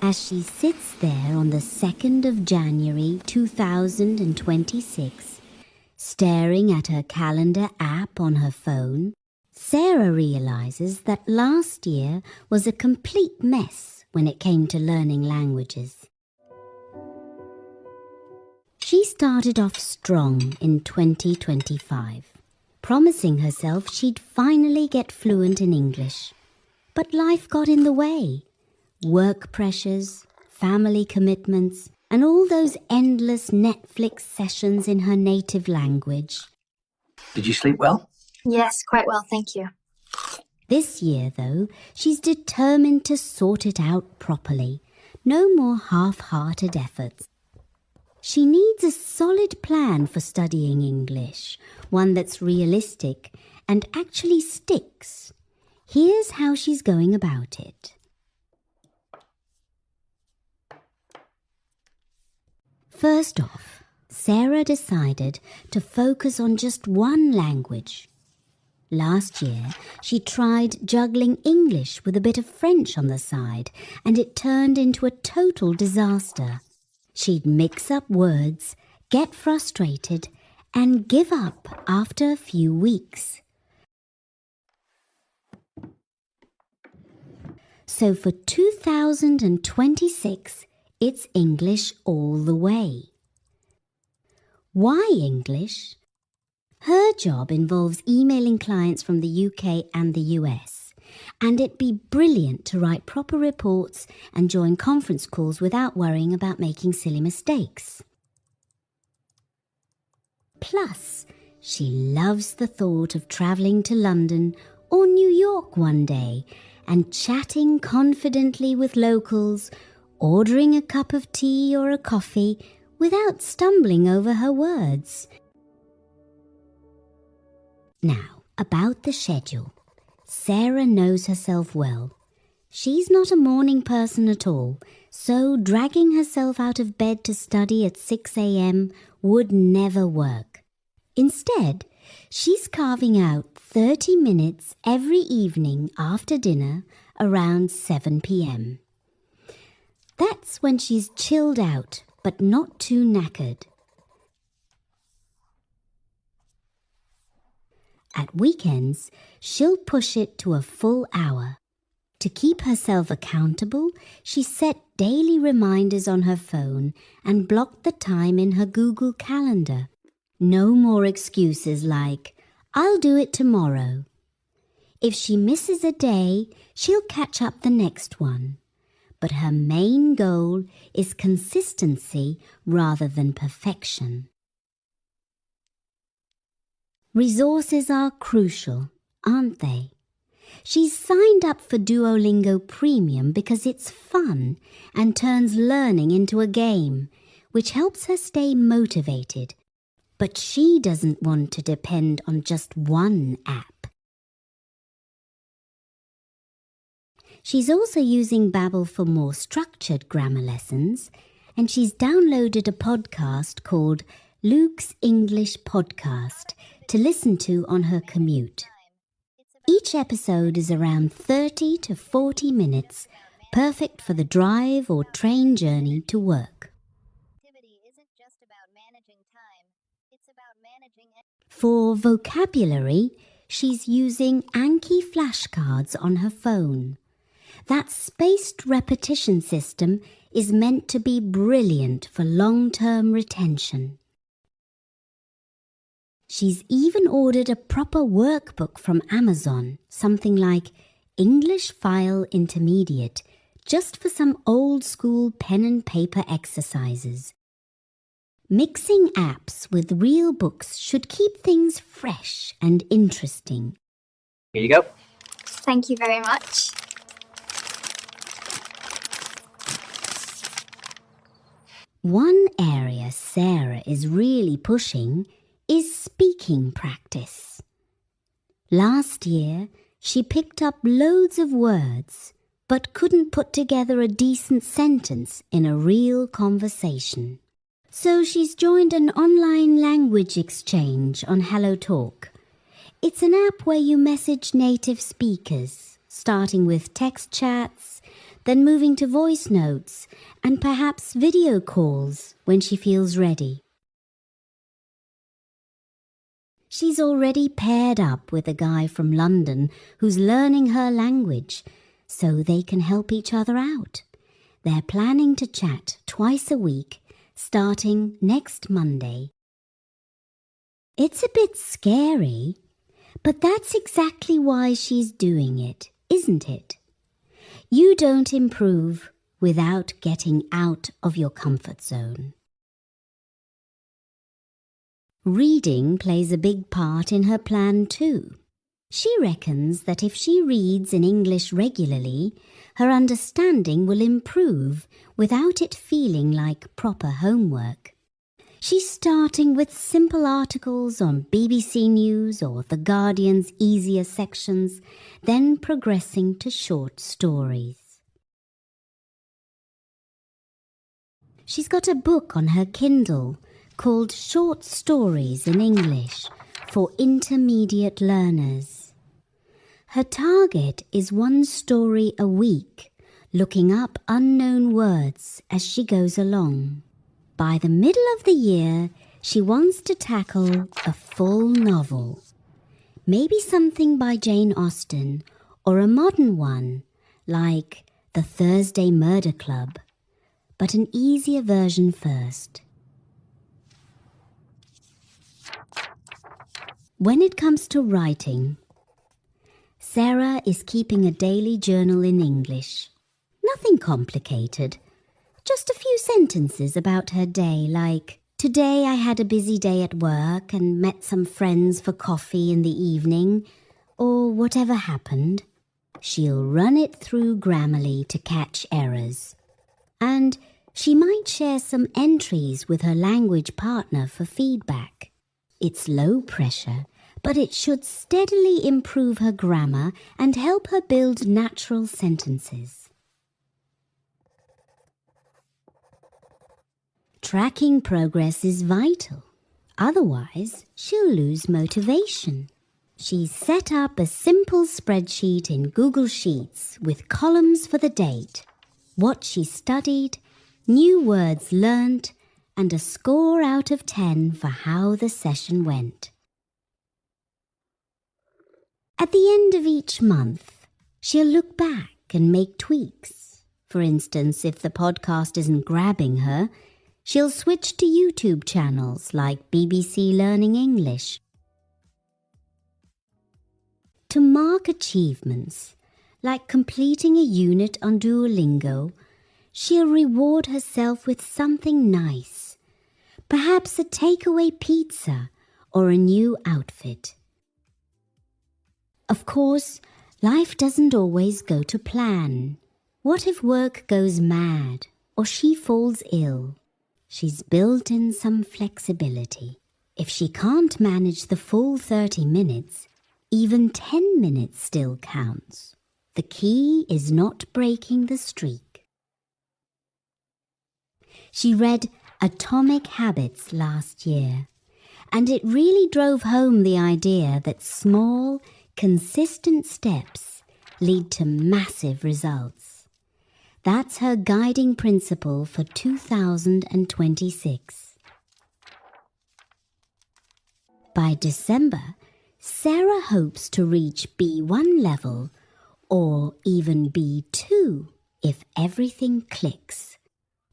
As she sits there on the 2nd of January 2026, staring at her calendar app on her phone, Sarah realizes that last year was a complete mess when it came to learning languages. She started off strong in 2025, promising herself she'd finally get fluent in English. But life got in the way. Work pressures, family commitments, and all those endless Netflix sessions in her native language. Did you sleep well? Yes, quite well, thank you. This year, though, she's determined to sort it out properly. No more half-hearted efforts. She needs a solid plan for studying English, one that's realistic and actually sticks. Here's how she's going about it. First off, Sarah decided to focus on just one language. Last year, she tried juggling English with a bit of French on the side, and it turned into a total disaster. She'd mix up words, get frustrated, and give up after a few weeks. So for 2026, it's English all the way. Why English? Her job involves emailing clients from the UK and the US, and it'd be brilliant to write proper reports and join conference calls without worrying about making silly mistakes. Plus, she loves the thought of travelling to London or New York one day and chatting confidently with locals, ordering a cup of tea or a coffee without stumbling over her words. Now, about the schedule. Sarah knows herself well. She's not a morning person at all, so dragging herself out of bed to study at 6 a.m. would never work. Instead, she's carving out 30 minutes every evening after dinner around 7 p.m. That's when she's chilled out, but not too knackered. At weekends, she'll push it to a full hour. To keep herself accountable, she set daily reminders on her phone and blocked the time in her Google Calendar. No more excuses like, "I'll do it tomorrow." If she misses a day, she'll catch up the next one. But her main goal is consistency rather than perfection. Resources are crucial, aren't they? She's signed up for Duolingo Premium because it's fun and turns learning into a game, which helps her stay motivated. But she doesn't want to depend on just one app. She's also using Babbel for more structured grammar lessons, and she's downloaded a podcast called Luke's English Podcast to listen to on her commute. Each episode is around 30 to 40 minutes, perfect for the drive or train journey to work. For vocabulary, she's using Anki flashcards on her phone. That spaced repetition system is meant to be brilliant for long-term retention. She's even ordered a proper workbook from Amazon, something like English File Intermediate, just for some old-school pen and paper exercises. Mixing apps with real books should keep things fresh and interesting. Here you go. Thank you very much. One area Sarah is really pushing is speaking practice. Last year, she picked up loads of words, but couldn't put together a decent sentence in a real conversation. So she's joined an online language exchange on HelloTalk. It's an app where you message native speakers, starting with text chats, then moving to voice notes and perhaps video calls when she feels ready. She's already paired up with a guy from London who's learning her language, so they can help each other out. They're planning to chat twice a week, starting next Monday. It's a bit scary, but that's exactly why she's doing it, isn't it? You don't improve without getting out of your comfort zone. Reading plays a big part in her plan too. She reckons that if she reads in English regularly, her understanding will improve without it feeling like proper homework. She's starting with simple articles on BBC News or The Guardian's easier sections, then progressing to short stories. She's got a book on her Kindle called Short Stories in English for Intermediate Learners. Her target is 1 story a week, looking up unknown words as she goes along. By the middle of the year, she wants to tackle a full novel. Maybe something by Jane Austen or a modern one like The Thursday Murder Club, but an easier version first. When it comes to writing, Sarah is keeping a daily journal in English. Nothing complicated, just a few sentences about her day like, "Today I had a busy day at work and met some friends for coffee in the evening," or whatever happened. She'll run it through Grammarly to catch errors. And she might share some entries with her language partner for feedback. It's low pressure, but it should steadily improve her grammar and help her build natural sentences. Tracking progress is vital. Otherwise, she'll lose motivation. She's set up a simple spreadsheet in Google Sheets with columns for the date, what she studied, new words learnt, and a score out of 10 for how the session went. At the end of each month, she'll look back and make tweaks. For instance, if the podcast isn't grabbing her, she'll switch to YouTube channels like BBC Learning English. To mark achievements, like completing a unit on Duolingo, she'll reward herself with something nice, perhaps a takeaway pizza or a new outfit. Of course, life doesn't always go to plan. What if work goes mad or she falls ill? She's built in some flexibility. If she can't manage the full 30 minutes, even 10 minutes still counts. The key is not breaking the streak. She read Atomic Habits last year, and it really drove home the idea that small, consistent steps lead to massive results. That's her guiding principle for 2026. By December, Sarah hopes to reach B1 level or even B2 if everything clicks.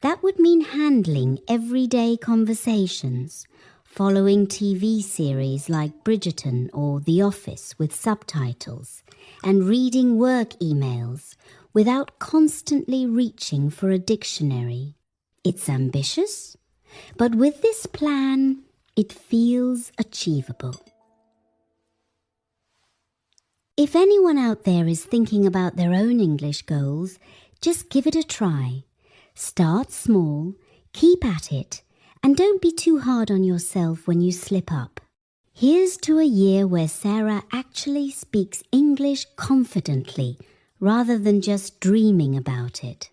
That would mean handling everyday conversations, following TV series like Bridgerton or The Office with subtitles, and reading work emails without constantly reaching for a dictionary. It's ambitious, but with this plan, it feels achievable. If anyone out there is thinking about their own English goals, just give it a try. Start small, keep at it, and don't be too hard on yourself when you slip up. Here's to a year where Sarah actually speaks English confidently rather than just dreaming about it.